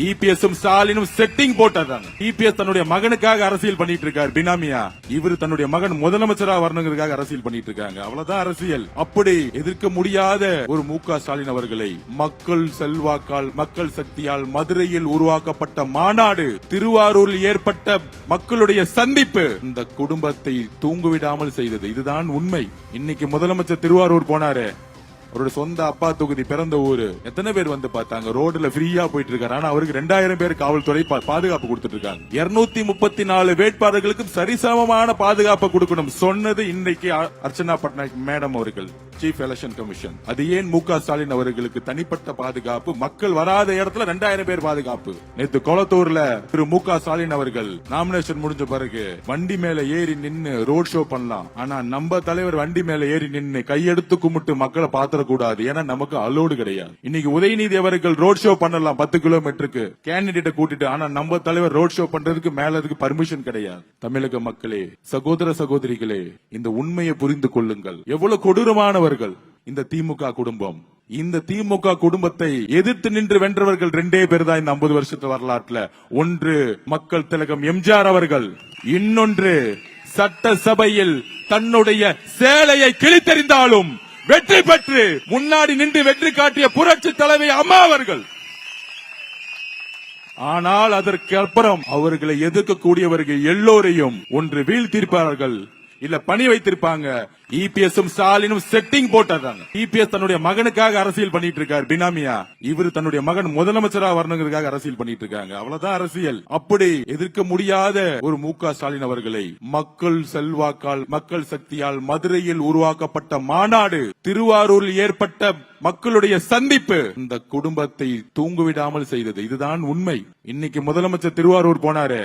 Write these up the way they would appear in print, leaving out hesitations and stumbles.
இபிஎஸும் ஸ்டாலினும் setting போட்டதாங்க. EPS தன்னுடைய மகனுக்காக அரசியல் பண்ணிட்டு இருக்காரு பினாமியா. இவர் தன்னுடைய மகன் முதலமைச்சரா வரணுங்கிறதுக்காக அரசியல் பண்ணிட்டு இருக்காங்க. அவ்வளவுதான் அரசியல். அப்படி எதிர்க்க முடியாத ஒரு மு.க. ஸ்டாலின் அவர்களை மக்கள் செல்வாக்கால், மக்கள் சக்தியால் மதுரையில் உருவாக்கப்பட்ட மாநாடு, திருவாரூரில் ஏற்பட்ட மக்களுடைய சந்திப்பு இந்த குடும்பத்தை தூங்குவிடாமல் செய்தது. இதுதான் உண்மை. இன்னைக்கு முதலமைச்சர் திருவாரூர் போனாரு. அவரோட சொந்த அப்பா தொகுதி, பிறந்த ஊரு. எத்தனை பேர் வந்து பார்த்தாங்க? ரோட்ல ஃப்ரீயா போயிட்டு இருக்காரு. ஆனா அவருக்கு 2000 பேர் காவல்துறை பாதுகாப்பு கொடுத்துட்டு இருக்காங்க. 234 வேட்பாளர்களுக்கும் சரிசமமான பாதுகாப்பு கொடுக்கணும் சொன்னது இன்னைக்கு அர்ச்சனா பட்நாயக் மேடம் அவர்கள், சீஃப் எலெக்ஷன் கமிஷன். அது ஏன் மு.க. ஸ்டாலின் அவர்களுக்கு தனிப்பட்ட பாதுகாப்பு? மக்கள் வராத இடத்துல 2000 பேர் பாதுகாப்பு. நேற்று கொளத்தூர்ல திரு மு.க. ஸ்டாலின் அவர்கள் நாமினேஷன் முடிஞ்ச பிறகு வண்டி மேல ஏறி நின்னு ரோட் ஷோ பண்ணலாம். ஆனா நம்ம தலைவர் வண்டி மேல ஏறி நின்னு கையெடுத்து கும்பிட்டு மக்களை பாத்திர கூடாது. ஏன்னா நமக்கு அலோடு கிடையாது. இன்னைக்கு உதயநிதி அவர்கள் ரோட் ஷோ பண்ணலாம் 10 கிலோமீட்டருக்கு கேண்டிடேட்டை கூட்டிட்டு. ஆனா நம்ம தலைவர் ரோட் ஷோ பண்றதுக்கு மேல அதுக்கு பர்மிஷன் கிடையாது. தமிழக மக்களே, சகோதர சகோதரிகளே, இந்த உண்மையை புரிந்து கொள்ளுங்கள். எவ்வளவு கொடூரமானவர்கள் இந்த திமுக குடும்பம். இந்த திமுக குடும்பத்தை எதிர்த்து நின்று வென்றவர்கள் 2 பேர் தான் இந்த 50 வருஷத்து வரலாற்றுல. ஒன்று மக்கள் திலகம் எம்ஜிஆர் அவர்கள், இன்னொன்று சட்டசபையில் தன்னுடைய சேலையை கிழித்தெறிந்தாலும் வெற்றி பெற்று முன்னாடி நின்று வெற்றி காட்டிய புரட்சி தலைவி அம்மா அவர்கள். ஆனால் அதற்கு அப்புறம் அவர்களை எதிர்க்கக்கூடியவர்கள் எல்லோரையும் ஒன்று வீழ்த்திருப்பார்கள், இல்ல பணி வைத்திருப்பாங்க. இபிஎஸும் ஸ்டாலினும் செட்டிங் போட்டதாங்க. இபிஎஸ் தன்னுடைய மகனுக்காக அரசியல் பண்ணிட்டு இருக்காரு பினாமியா. இவர் தன்னுடைய மகன் முதலமைச்சரா வரணுங்கிறதுக்காக அரசியல் பண்ணிட்டு இருக்காங்க. அவ்வளவுதான் அரசியல். அப்படி எதிர்க்க முடியாத ஒரு மு.க. ஸ்டாலின் அவர்களை மக்கள் செல்வாக்கால், மக்கள் சக்தியால் மதுரையில் உருவாக்கப்பட்ட மாநாடு, திருவாரூரில் ஏற்பட்ட மக்களுடைய சந்திப்பு இந்த குடும்பத்தை தூங்குவிடாமல் செய்தது. இதுதான் உண்மை. இன்னைக்கு முதலமைச்சர் திருவாரூர் போனாரு.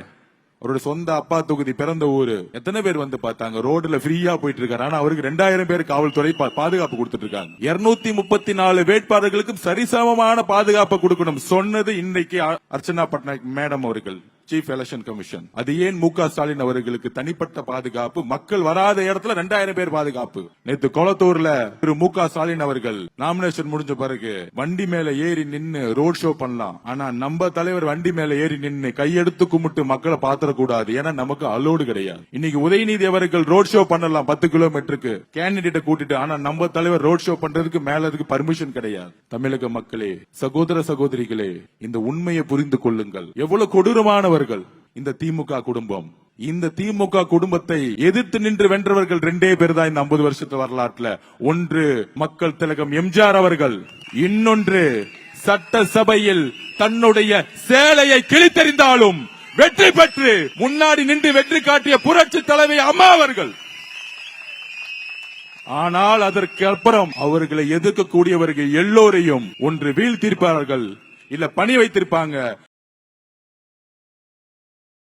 அவரோட சொந்த அப்பா தொகுதி, பிறந்த ஊரு. எத்தனை பேர் வந்து பார்த்தாங்க? ரோட்ல ஃப்ரீயா போயிட்டு இருக்காரு. ஆனா அவருக்கு 2000 பேர் காவல்துறை பாதுகாப்பு கொடுத்துட்டு இருக்காங்க. 234 வேட்பாளர்களுக்கும் சரிசமமான பாதுகாப்பு கொடுக்கணும் சொன்னது இன்னைக்கு அர்ச்சனா பட்நாயக் மேடம் அவர்கள், சீஃப் எலெக்ஷன் கமிஷன். அது ஏன் மு.க. ஸ்டாலின் அவர்களுக்கு தனிப்பட்ட பாதுகாப்பு? மக்கள் வராத இடத்துல 2000 பேர் பாதுகாப்பு. நேற்று கொளத்தூர்ல திரு மு.க. ஸ்டாலின் அவர்கள் நாமினேஷன் முடிஞ்ச பிறகு வண்டி மேல ஏறி நின்னு ரோட் ஷோ பண்ணலாம். ஆனா நம்ம தலைவர் வண்டி மேல ஏறி நின்னு கையெடுத்து கும்பிட்டு மக்களை பாத்திர கூடாது. ஏன்னா நமக்கு அலோடு கிடையாது. இன்னைக்கு உதயநிதி அவர்கள் ரோட் ஷோ பண்ணலாம் 10 கிலோமீட்டருக்கு கேண்டிடேட்டை கூட்டிட்டு. ஆனா நம்ம தலைவர் ரோட் ஷோ பண்றதுக்கு மேல அதுக்கு பர்மிஷன் கிடையாது. தமிழக மக்களே, சகோதர சகோதரிகளே, இந்த உண்மையை புரிந்து கொள்ளுங்கள். எவ்வளவு கொடூரமானவர் இந்த திமுக குடும்பம். இந்த திமுக குடும்பத்தை எதிர்த்து நின்று வென்றவர்கள் 2 பேர் தான் இந்த 50 வருஷத்து வரலாற்றுல. ஒன்று மக்கள் திலகம் எம்ஜிஆர் அவர்கள், இன்னொன்று சட்டசபையில் தன்னுடைய சேலையை கிழித்தெறிந்தாலும் வெற்றி பெற்று முன்னாடி நின்று வெற்றி காட்டிய புரட்சி தலைவி அம்மா அவர்கள். ஆனால் அதற்கு அப்புறம் அவர்களை எதிர்க்கக்கூடியவர்கள் எல்லோரையும் ஒன்று வீழ்த்திருப்பார்கள், இல்ல பணி வைத்திருப்பாங்க.